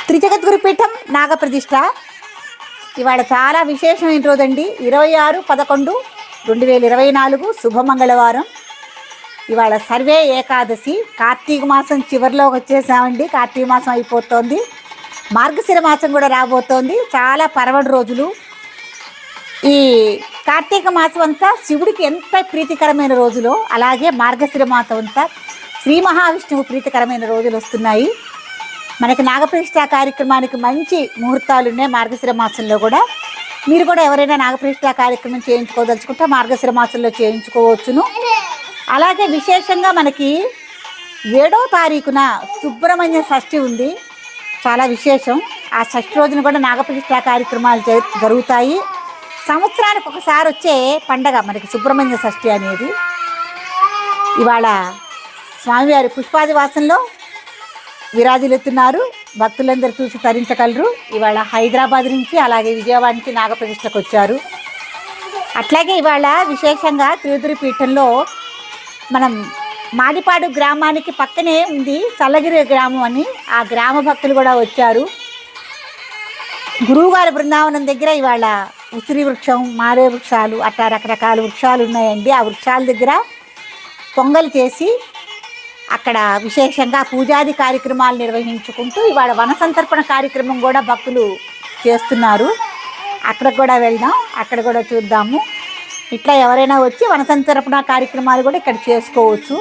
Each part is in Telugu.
త్రిజగద్గురుపీఠం నాగప్రతిష్ఠ ఇవాళ చాలా విశేషమైన రోజండి. 26/11/2024 శుభమంగళవారం. ఇవాళ సర్వే ఏకాదశి. కార్తీక మాసం చివరిలోకి వచ్చేసామండి. కార్తీక మాసం అయిపోతుంది, మార్గశిర మాసం కూడా రాబోతోంది. చాలా పరవడి రోజులు. ఈ కార్తీక మాసం అంతా శివుడికి ఎంత ప్రీతికరమైన రోజులో, అలాగే మార్గశిర మాసం అంతా శ్రీ మహావిష్ణువు ప్రీతికరమైన రోజులు వస్తున్నాయి. మనకి నాగప్రతిష్ఠ కార్యక్రమానికి మంచి ముహూర్తాలు ఉన్నాయి మార్గశిర మాసంలో కూడా. మీరు కూడా ఎవరైనా నాగప్రతిష్ఠ కార్యక్రమం చేయించుకోదలుచుకుంటే మార్గశిర మాసంలో చేయించుకోవచ్చును. అలాగే విశేషంగా మనకి 7వ తారీఖున సుబ్రహ్మణ్య షష్ఠి ఉంది, చాలా విశేషం. ఆ షష్ఠి రోజున కూడా నాగప్రతిష్ఠ కార్యక్రమాలు జరుగుతాయి. సంవత్సరానికి ఒకసారి వచ్చే పండగ మనకి సుబ్రహ్మణ్య షష్ఠి అనేది. ఇవాళ స్వామివారి పుష్పాదివాసంలో విరాజిల్లుతున్నారు. భక్తులందరూ చూసి తరించగలరు. ఇవాళ హైదరాబాద్ నుంచి అలాగే విజయవాడ నుంచి నాగప్రతిష్ఠకు వచ్చారు. అట్లాగే ఇవాళ విశేషంగా తిరుపతిపీఠంలో మనం మాడిపాడు గ్రామానికి పక్కనే ఉంది చల్లగిరి గ్రామం అని, ఆ గ్రామ భక్తులు కూడా వచ్చారు. గురువుగారి బృందావనం దగ్గర ఇవాళ ఉసిరి వృక్షం, మారే వృక్షాలు, అట్లా రకరకాల వృక్షాలు ఉన్నాయండి. ఆ వృక్షాల దగ్గర పొంగలు చేసి అక్కడ విశేషంగా పూజాది కార్యక్రమాలు నిర్వహించుకుంటూ ఇవాళ వన సంతర్పణ కార్యక్రమం కూడా భక్తులు చేస్తున్నారు. అక్కడికి కూడా వెళ్దాం, అక్కడ కూడా చూద్దాము. ఇట్లా ఎవరైనా వచ్చి వన సంతర్పణ కార్యక్రమాలు కూడా ఇక్కడ చేసుకోవచ్చు.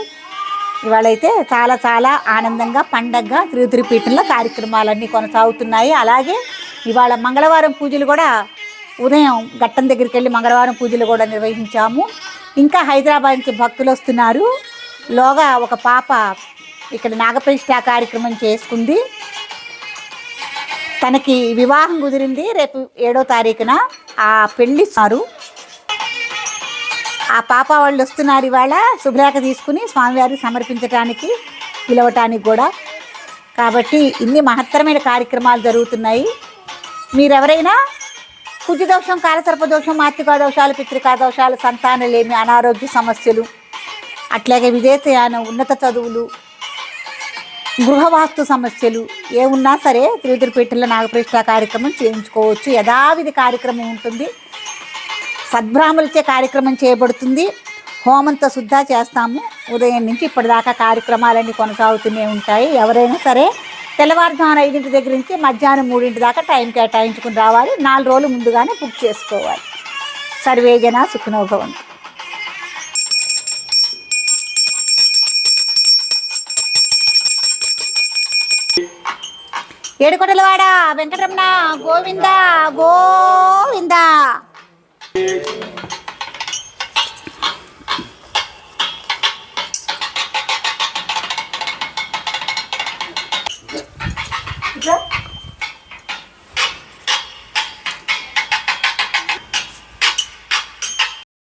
ఇవాళైతే చాలా చాలా ఆనందంగా పండగగా తిరుపతిపీఠంలో కార్యక్రమాలన్నీ కొనసాగుతున్నాయి. అలాగే ఇవాళ మంగళవారం పూజలు కూడా ఉదయం ఘట్టం దగ్గరికి వెళ్ళి మంగళవారం పూజలు కూడా నిర్వహించాము. ఇంకా హైదరాబాద్ నుంచి భక్తులు వస్తున్నారు. లోగా ఒక పాప ఇక్కడ నాగప్రతిష్ఠ కార్యక్రమం చేసుకుంది. తనకి వివాహం కుదిరింది. రేపు 7వ తారీఖున ఆ పెళ్ళి సారు. ఆ పాప వాళ్ళు వస్తున్నారు ఇవాళ శుభ్రేఖ తీసుకుని స్వామివారికి సమర్పించడానికి, పిలవటానికి కూడా. కాబట్టి ఇన్ని మహత్తరమైన కార్యక్రమాలు జరుగుతున్నాయి. మీరెవరైనా కుజదోషం, కాలసర్పదోషం, మాతృకా దోషాలు, పితృకా దోషాలు, సంతానలేమి, అనారోగ్య సమస్యలు, అట్లాగే విదేశయానం, ఉన్నత చదువులు, గృహవాస్తు సమస్యలు ఏమున్నా సరే తిరుపతిపీఠంలో నాగప్రతిష్ఠ కార్యక్రమం చేయించుకోవచ్చు. యథావిధి కార్యక్రమం ఉంటుంది. సద్బ్రాహ్మణులచే కార్యక్రమం చేయబడుతుంది. హోమంతో శుద్ధ చేస్తాము. ఉదయం నుంచి ఇప్పటిదాకా కార్యక్రమాలన్నీ కొనసాగుతూనే ఉంటాయి. ఎవరైనా సరే తెల్లవారుజామున 5 దగ్గర నుంచి మధ్యాహ్నం 3 దాకా టైం కేటాయించుకుని రావాలి. 4 రోజులు ముందుగానే బుక్ చేసుకోవాలి. సర్వేజన సుఖినో భవంతు. ఏడుకొండలవాడ వెంకటరమణ గోవింద గోవింద.